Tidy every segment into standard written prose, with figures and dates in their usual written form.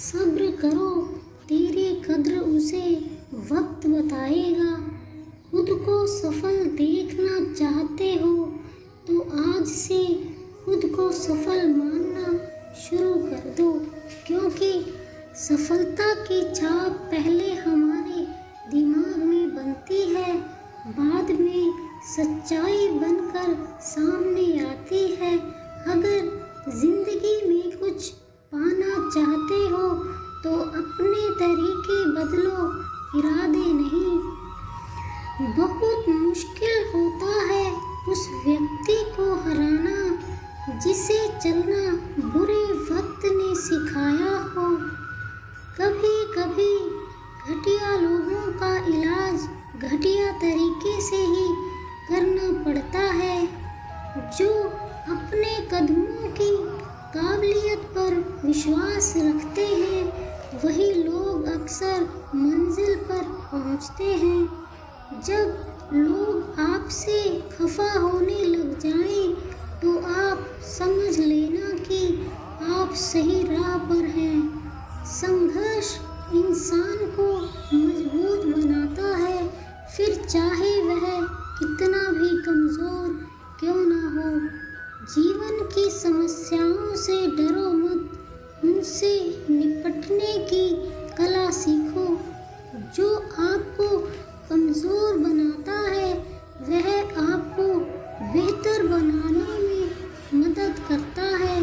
सब्र करो, तेरे कद्र उसे वक्त बताएगा। खुद को सफल देखना चाहते हो तो आज से खुद को सफल मानना शुरू कर दो, क्योंकि सफलता की छाप पहले हमारे दिमाग में बनती है, बाद में सच्चाई बनकर सामने आती है। अगर जिंदगी में कुछ पाना चाहते हो तो अपने तरीके बदलो, इरादे नहीं। बहुत मुश्किल होता है उस व्यक्ति को हराना जिसे चलना बुरे वक्त ने सिखाया हो। कभी कभी घटिया लोगों का इलाज घटिया तरीके से ही करना पड़ता है। जो अपने कदमों की काबिलियत पर विश्वास रखते हैं वही लोग अक्सर मंजिल पर पहुंचते हैं। जब लोग आपसे खफा होने लग जाएं तो आप समझ लेना कि आप सही राह पर हैं। संघर्ष इंसान को मजबूत बनाता है, फिर चाहे वह कितना भी कमज़ोर क्यों ना हो। जीवन की समस्याओं से डरो मत, उनसे निपटने की कला सीखो। जो आपको कमज़ोर बनाता है वह आपको बेहतर बनाने में मदद करता है।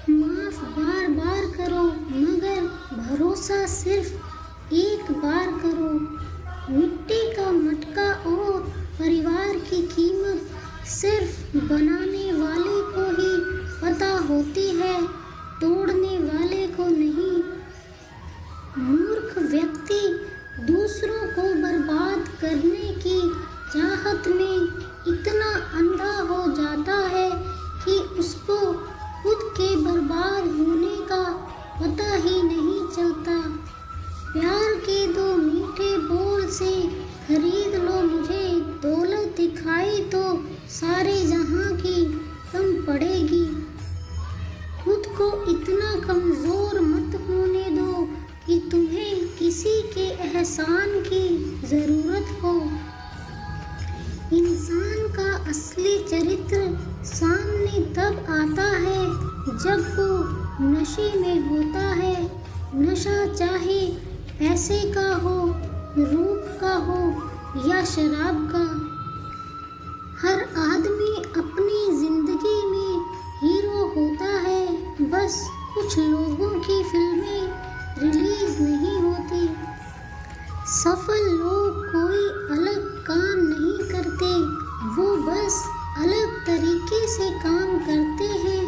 माफ़ बार बार करो मगर भरोसा सिर्फ एक बार करो। मिट्टी का मटका और परिवार की कीमत सिर्फ बनाने वाले को ही पता होती है, तोड़ने वाले को नहीं। मूर्ख व्यक्ति दूसरों को बर्बाद करने की चाहत में इतना अंधा हो जाता है कि उसको खुद के बर्बाद होने का पता ही नहीं चलता। प्यार के दो मीठे बोल से खरीद लो मुझे, दौलत दिखाई तो सारे जहां की कम पड़ेगी। खुद को इतना कमज़ोर मत होने दो कि तुम्हें किसी के एहसान की ज़रूरत हो। इंसान का असली चरित्र सामने तब आता है जब वो नशे में होता है। नशा चाहे पैसे का हो, रूप का हो या शराब का। हर आदमी अपनी जिंदगी में हीरो होता है, बस कुछ लोगों की फिल्में रिलीज नहीं होती। सफल लोग कोई अलग काम नहीं करते, वो बस अलग तरीके से काम करते हैं।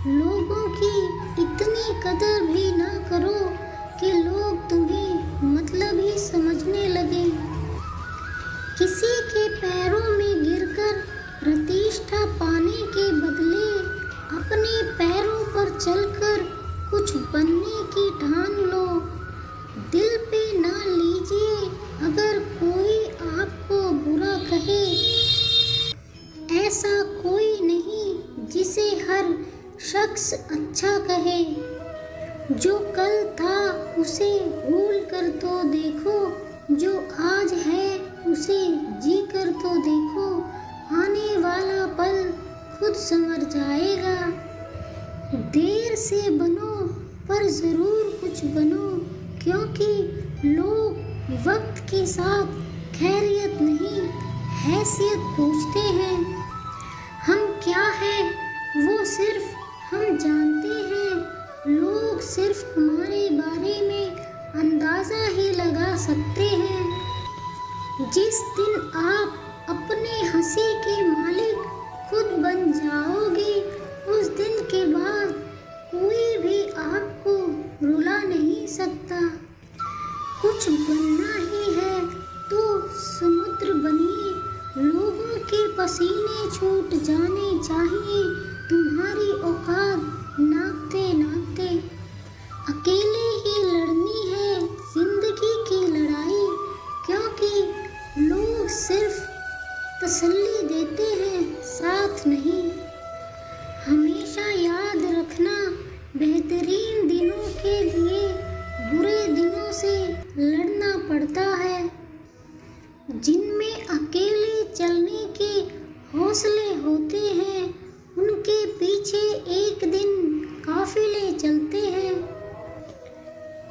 लोगों की इतनी कदर भी ना करो कि लोग तुम्हें मतलब ही समझने लगे। किसी के पैरों में गिरकर प्रतिष्ठा पाने के बदले अपने पैरों पर चलकर कुछ बनने की ठान लो। दिल पे ना लीजिए अगर कोई आपको बुरा कहे। ऐसा कोई नहीं जिसे हर शख्स अच्छा कहे। जो कल था उसे भूल कर तो देखो, जो आज है उसे जी कर तो देखो। आने वाला पल खुद संवर जाएगा। देर से बनो पर ज़रूर कुछ बनो, क्योंकि लोग वक्त के साथ खैरियत नहीं हैसियत पूछते हैं। हम क्या हैं वो सिर्फ हम जानते हैं। लोग सिर्फ हमारे बारे में अंदाज़ा ही लगा सकते हैं। जिस दिन आप अपने हंसी के मालिक खुद बन जाओगे, उस दिन के बाद कोई भी आपको रुला नहीं सकता। कुछ बनना ही है तो समुद्र बनिए। लोगों के पसीने छूट जाने चाहिए तुम्हारी औकात नापते नापते। अकेले ही लड़नी है जिंदगी की लड़ाई, क्योंकि लोग सिर्फ तसल्ली देते हैं, साथ नहीं। हमेशा याद रखना, बेहतरीन दिनों के चलते हैं।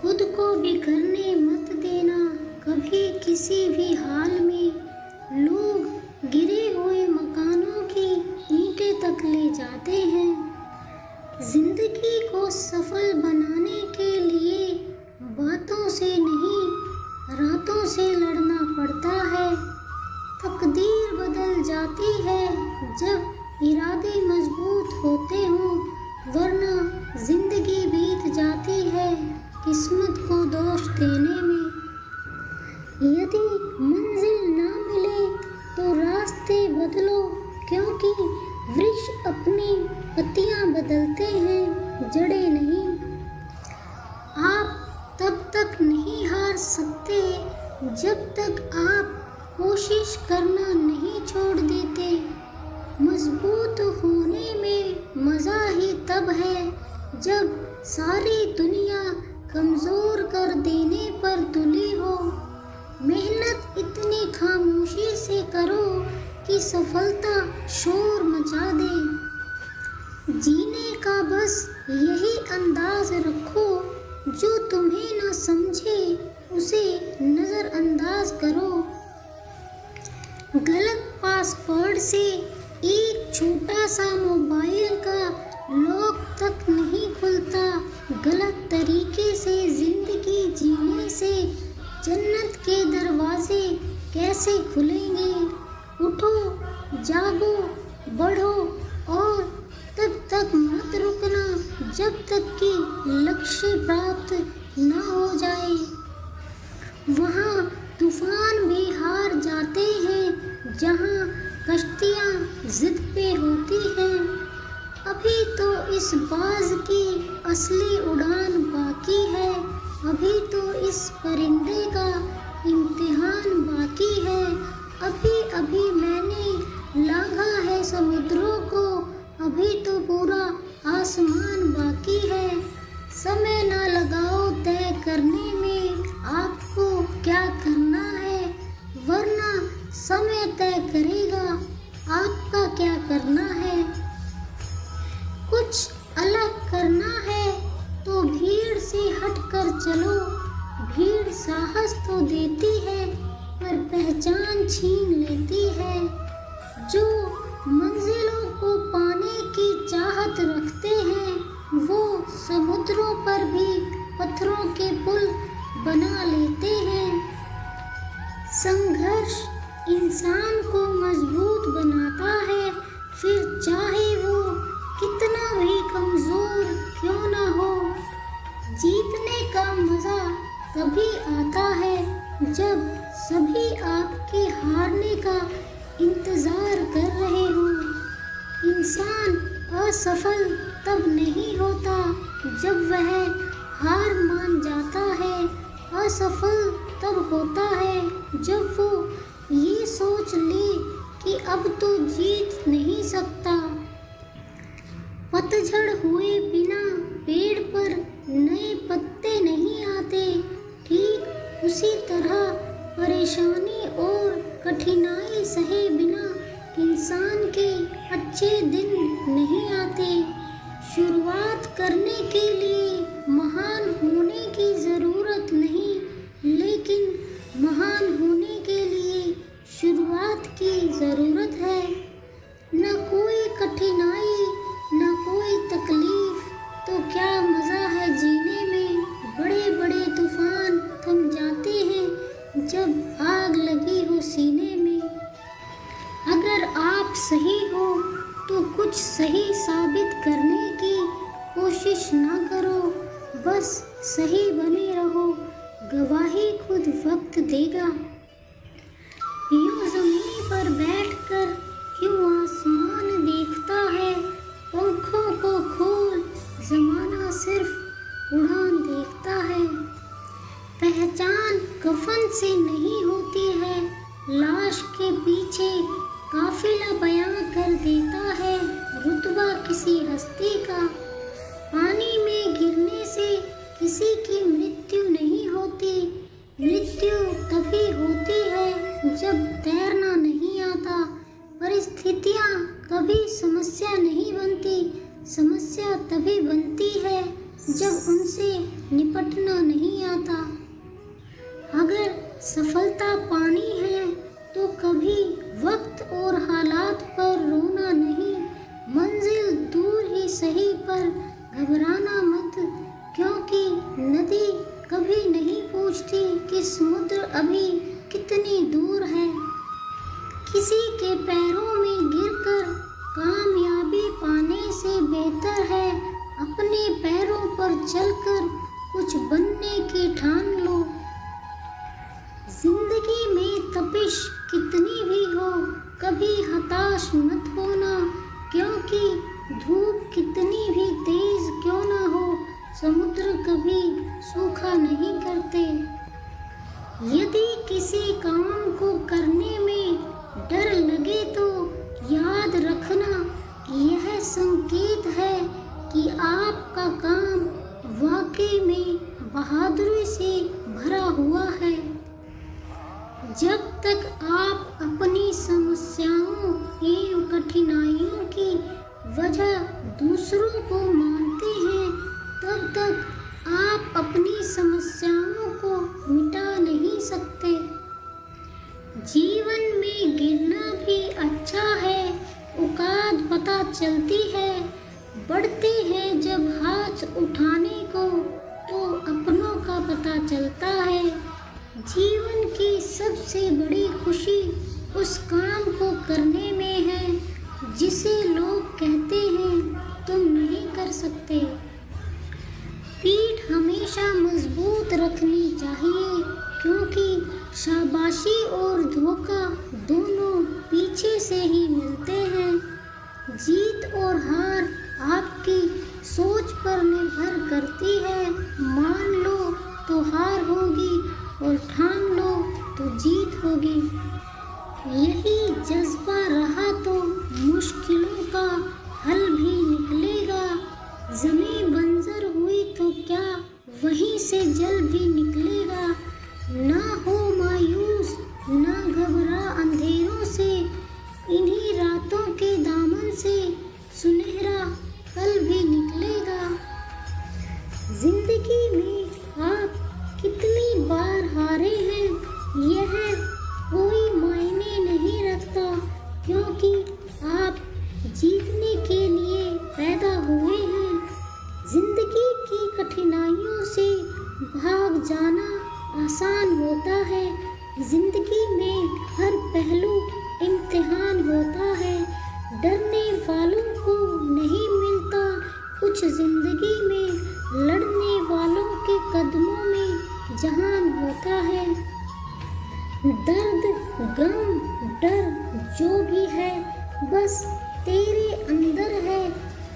खुद को बिखरने मत देना कभी किसी भी हाल में। लोग गिरे हुए मकानों की ईंटें तक ले जाते हैं। जिंदगी को सफल बनाने के लिए बातों से नहीं, रातों से लड़ना पड़ता है। तकदीर बदल जाती है जब इरादे मजबूत होते हों, वरना जिंदगी बीत जाती है किस्मत को दोष देने में। यदि मंजिल ना मिले तो रास्ते बदलो, क्योंकि वृक्ष अपनी पत्तियां बदलते हैं, जड़ें नहीं। आप तब तक नहीं हार सकते जब तक आप कोशिश करना नहीं छोड़ देते। मजबूत होने में मज़ा ही तब है जब सारी दुनिया कमज़ोर कर देने पर तुली हो। मेहनत इतनी खामोशी से करो कि सफलता शोर मचा दे। जीने का बस यही अंदाज रखो, जो तुम्हें ना समझे उसे नज़रअंदाज करो। गलत पासवर्ड से एक छोटा सा मोबाइल का लॉक तक नहीं खुलता। गलत तरीके से जिंदगी जीने से जन्नत के दरवाजे कैसे खुलेंगे। उठो, जागो, बढ़ो और तब तक मत रुकना जब तक कि लक्ष्य प्राप्त न हो जाए। वहाँ तूफान भी हार जाते हैं जहाँ कश्तियाँ जिद पे होती हैं। अभी तो इस बाज की असली उड़ान बाकी है, अभी तो इस परिंदे का इम्तिहान बाकी है। अभी अभी मैंने लांघा है समुद्रों को, अभी तो पूरा आसमान बाकी है। समय ना लगाओ तय करने में आपको क्या करना है, वरना समय तय करेगा आपका क्या करना है। कुछ अलग करना है तो भीड़ से हटकर चलो। भीड़ साहस तो देती है पर पहचान छीन लेती है। जो मंजिलों को पाने की चाहत रखते हैं वो समुद्रों पर भी पत्थरों के पुल बना लेते हैं। संघर्ष इंसान को मजबूत बनाता है, फिर चाहे वो कितना भी कमजोर क्यों ना हो। जीतने का मजा तभी आता है जब सभी आपके हारने का इंतजार कर रहे हो। इंसान असफल तब नहीं होता जब वह हार मान जाता है। असफल तब होता है जब वो ये सोच ले कि अब तो जीत नहीं सकता। पतझड़ हुए बिना पेड़ पर नए पत्ते नहीं आते। ठीक उसी तरह परेशानी और कठिनाई सहे बिना इंसान के अच्छे दिन नहीं आते। शुरुआत करने के लिए महान होने की ज़रूरत नहीं, लेकिन महान होने के लिए शुरुआत की ज़रूरत है। न कोई कठिनाई, न कोई तकलीफ, तो क्या मज़ा है जीने में। बड़े बड़े तूफान थम जाते हैं जब आग लगी हो सीने में। अगर आप सही हो तो कुछ सही साबित करने की कोशिश ना करो, बस सही बने रहो, गवाही खुद वक्त देगा। यूं ज़मीन पर बैठकर क्यों आसमान देखता है, पंखों को खोल ज़माना सिर्फ उड़ान देखता है। पहचान कफन से नहीं होती है, लाश के पीछे काफिला बयां कर देता है रुतबा किसी हस्ती का। पानी में गिरने से किसी की मृत्यु नहीं होती, मृत्यु तभी होती है जब तैरना नहीं आता। परिस्थितियाँ कभी समस्या नहीं बनती, समस्या तभी बनती है जब उनसे निपटना नहीं आता। अगर सफलता पानी है तो कभी वक्त और हालात पर रोना नहीं। मंजिल दूर ही सही पर घबराना मत, क्योंकि नदी कभी नहीं पूछती कि समुद्र अभी कितनी दूर है। किसी के पैरों में गिरकर कामयाबी पाने से बेहतर है अपने पैरों पर चलकर कुछ बनने की ठान लो। जिंदगी में तपिश कितनी भी हो, कभी हताश मत होना, क्योंकि धूप कितनी भी तेज क्यों ना हो, समुद्र कभी सूखा नहीं करते। यदि किसी काम को करने में डर लगे तो याद रखना, यह संकेत है कि आपका काम वाकई में बहादुरी से भरा हुआ है। जब तक आप अपनी समस्याओं एवं कठिनाइयों की वजह दूसरों को मानते हैं, तब तक आप अपनी समस्याओं को मिटा नहीं सकते। जीवन में गिरना भी अच्छा है, औकात पता चलती है। बढ़ते हैं जब हाथ उठाने को तो अपनों का पता चलता है। जीवन की सबसे बड़ी खुशी उस काम को करने में है जिसे लोग कहते हैं तुम नहीं कर सकते। पीठ हमेशा मजबूत रखनी चाहिए, क्योंकि शाबाशी और धोखा दोनों पीछे से ही मिलते हैं। जीत और हार आपकी सोच पर निर्भर करती है। मान लो तो हार होगी और ठान लो तो जीत होगी। यही जज्बा रहा तो मुश्किलों का हल भी निकलेगा। जमीन बंजर हुई तो क्या वहीं से जल भी निकलेगा। ना हो मायूस, ना घबरा अंधेरों से, इन्हीं रातों के दामन से सुनहरा कल भी निकलेगा। जिंदगी में आप कितनी बार हारे हैं यह कोई मायने नहीं रखता, क्योंकि आप जीतने के लिए पैदा हुए हैं। जिंदगी की कठिनाइयों से भाग जाना आसान होता है। जिंदगी में हर पहलू इम्तिहान होता है। डरने वालों को नहीं मिलता कुछ, जिंदगी में लड़ने वालों के कदमों में जहान होता है। दर्द, गम, डर जो भी है बस तेरे अंदर है।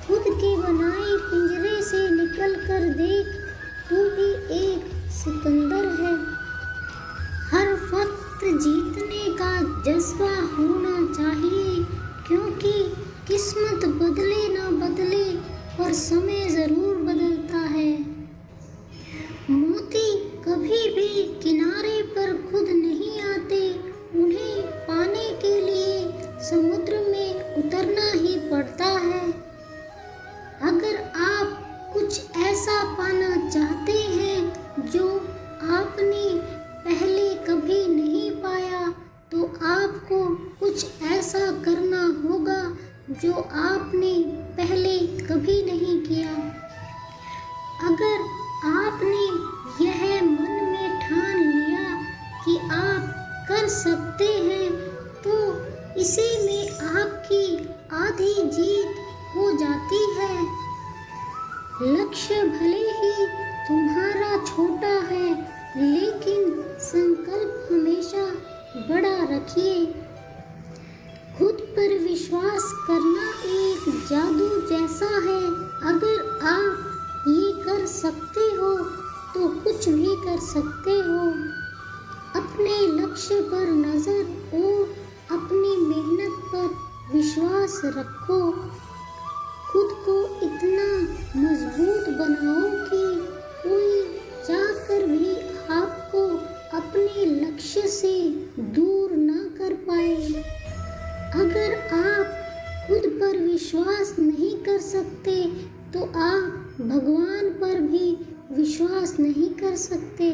खुद के बनाए पिंजरे से निकल कर देख, तू भी एक सिकंदर है। हर वक्त जीतने का जज्बा होना चाहिए, क्योंकि किस्मत बदले ना बदले पर समय जरूर बदलता है। मोती कभी भी किनारे पर खुद नहीं आते, उन्हें पाने के लिए समुद्र में उतरना ही पड़ता है। अगर आप कुछ ऐसा पाना चाहते हैं जो आपने पहले कभी नहीं पाया, तो आपको कुछ ऐसा करना होगा जो आपने पहले कभी नहीं किया। अगर आपने यह मन में ठान लिया कि आप कर सकते हैं, तो इसी में आपकी आधी जीत हो जाती है। लक्ष्य भले ही तुम्हारा छोटा है, लेकिन संकल्प हमेशा बड़ा रखिए। खुद पर विश्वास करना एक जादू जैसा है। अगर आप ये कर सकते हो तो कुछ भी कर सकते हो। अपने लक्ष्य पर नजर और अपनी मेहनत पर विश्वास रखो। खुद को इतना मजबूत बनाओ कि कोई चाहकर भी आपको अपने लक्ष्य से दूर ना कर पाए। अगर आप खुद पर विश्वास नहीं कर सकते तो आप भगवान पर भी विश्वास नहीं कर सकते।